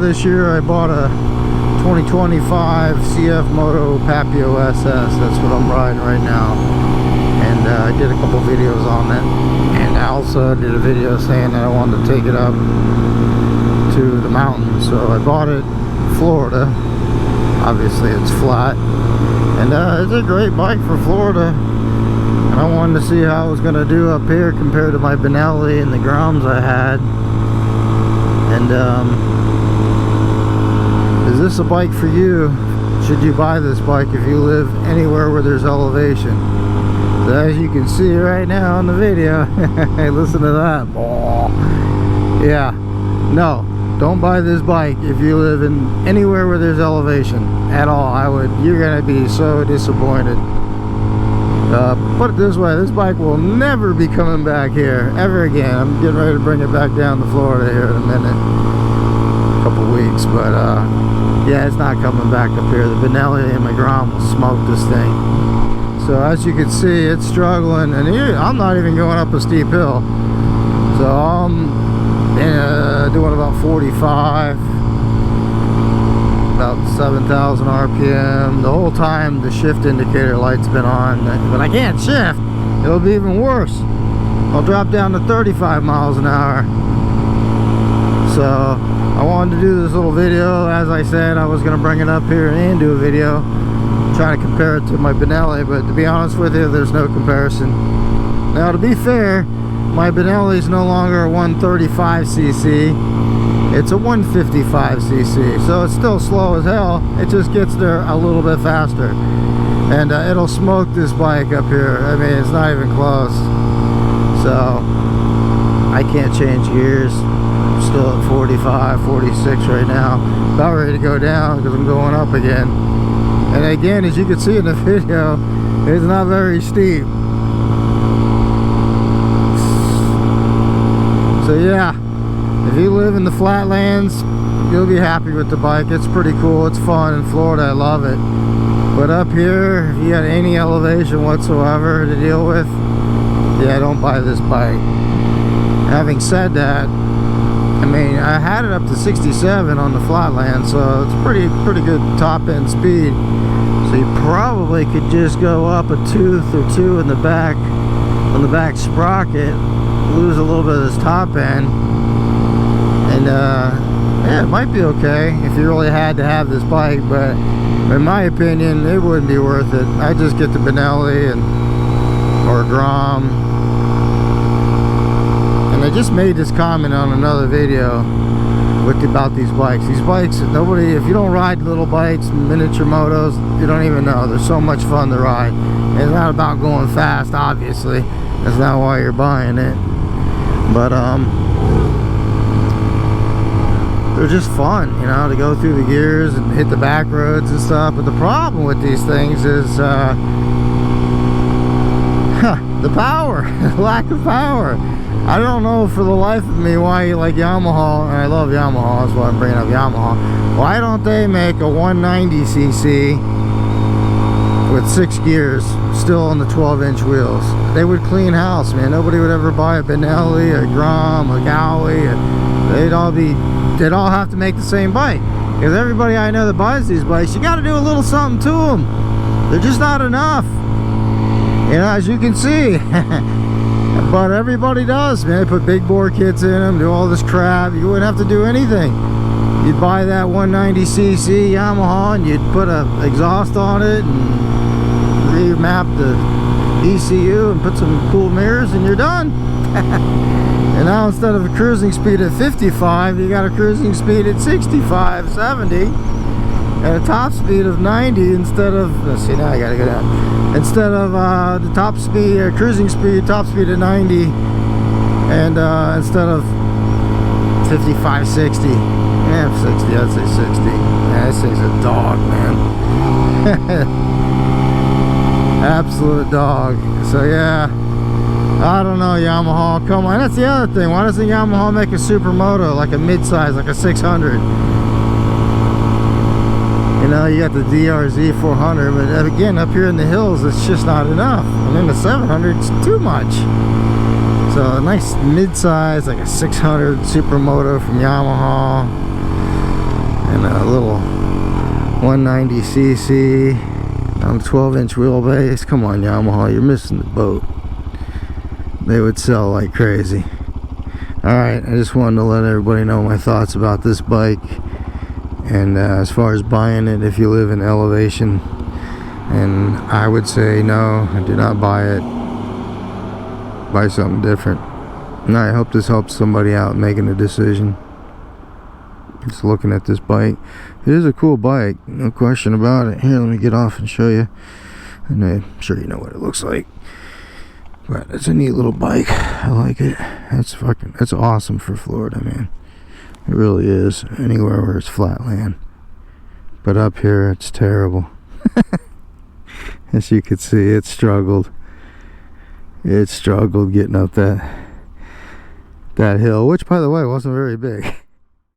this year I bought a 2025 CFMOTO Papio SS. That's what I'm riding right now. And I did a couple videos on it. And I also did a video saying that I wanted to take it up to the mountains. So I bought it in Florida. Obviously it's flat. And it's a great bike for Florida. And I wanted to see how I was going to do up here compared to my Benelli and the Groms I had. And is this a bike for you? Should you buy this bike if you live anywhere where there's elevation? So as you can see right now in the video, hey, listen to that. Oh. Yeah, no, don't buy this bike if you live in anywhere where there's elevation at all. You're gonna be so disappointed. Put it this way, this bike will never be coming back here ever again. I'm getting ready to bring it back down to Florida here in a minute, a couple weeks, but yeah, it's not coming back up here. The Benelli and my Grom will smoke this thing. So as you can see, it's struggling, and here I'm not even going up a steep hill. So I'm doing about 45, about 7,000 RPM. The whole time the shift indicator light's been on, but I can't shift. It'll be even worse. I'll drop down to 35 miles an hour. So I wanted to do this little video. As I said, I was going to bring it up here and do a video trying to compare it to my Benelli, but to be honest with you, there's no comparison. Now to be fair, my Benelli is no longer a 135cc. It's a 155cc, so it's still slow as hell. It just gets there a little bit faster, and it'll smoke this bike up here. I mean, it's not even close. So I can't change gears. I'm still at 45, 46 right now. About ready to go down because I'm going up again. And again, as you can see in the video, it's not very steep. So yeah, if you live in the flatlands, you'll be happy with the bike. It's pretty cool. It's fun in Florida. I love it. But up here, if you got any elevation whatsoever to deal with, yeah, don't buy this bike. Having said that, I mean, I had it up to 67 on the flatland, so it's pretty good top end speed. So you probably could just go up a tooth or two in the back, on the back sprocket, lose a little bit of this top end, and yeah, it might be okay if you really had to have this bike. But in my opinion, it wouldn't be worth it. I just get the Benelli or a Grom. And I just made this comment on another video about these bikes. These bikes, nobody, if you don't ride little bikes, miniature motos, you don't even know. They're so much fun to ride. And it's not about going fast, obviously. That's not why you're buying it. But they're just fun, you know, to go through the gears and hit the back roads and stuff. But the problem with these things is the power, lack of power. I don't know for the life of me why you like Yamaha, and I love Yamaha, that's why I'm bringing up Yamaha. Why don't they make a 190cc with 6 gears still on the 12-inch wheels? They would clean house, man. Nobody would ever buy a Benelli, a Grom, a Gowie. They'd all have to make the same bike. Because everybody I know that buys these bikes, you got to do a little something to them. They're just not enough. You know, as you can see. But everybody does, man. They put big bore kits in them, do all this crap. You wouldn't have to do anything. You'd buy that 190cc Yamaha and you'd put an exhaust on it and remap the ECU and put some cool mirrors and you're done. And now instead of a cruising speed at 55, you got a cruising speed at 65, 70, and a top speed of 90 instead of, let's see, now I gotta go down. Instead of the top speed, cruising speed, top speed at 90, and instead of 55, 60, yeah, 60, I'd say 60. Yeah, this thing's a dog, man. Absolute dog. So yeah, I don't know, Yamaha, come on. That's the other thing. Why doesn't Yamaha make a supermoto, like a mid-size, like a 600? You know, you got the DRZ 400, but again, up here in the hills, it's just not enough. And then the 700 is too much. So a nice mid-size, like a 600 supermoto from Yamaha. and a little 190cc on a 12-inch wheelbase. Come on, Yamaha, you're missing the boat. They would sell like crazy. Alright, I just wanted to let everybody know my thoughts about this bike. And as far as buying it, if you live in elevation, and I would say no, do not buy it. Buy something different. And I hope this helps somebody out making a decision. Just looking at this bike, it is a cool bike, no question about it. Here, let me get off and show you, and I'm sure you know what it looks like. But it's a neat little bike. I like it. It's awesome for Florida, man. It really is. Anywhere where it's flat land, but up here it's terrible. As you can see, it struggled getting up that hill, which by the way wasn't very big.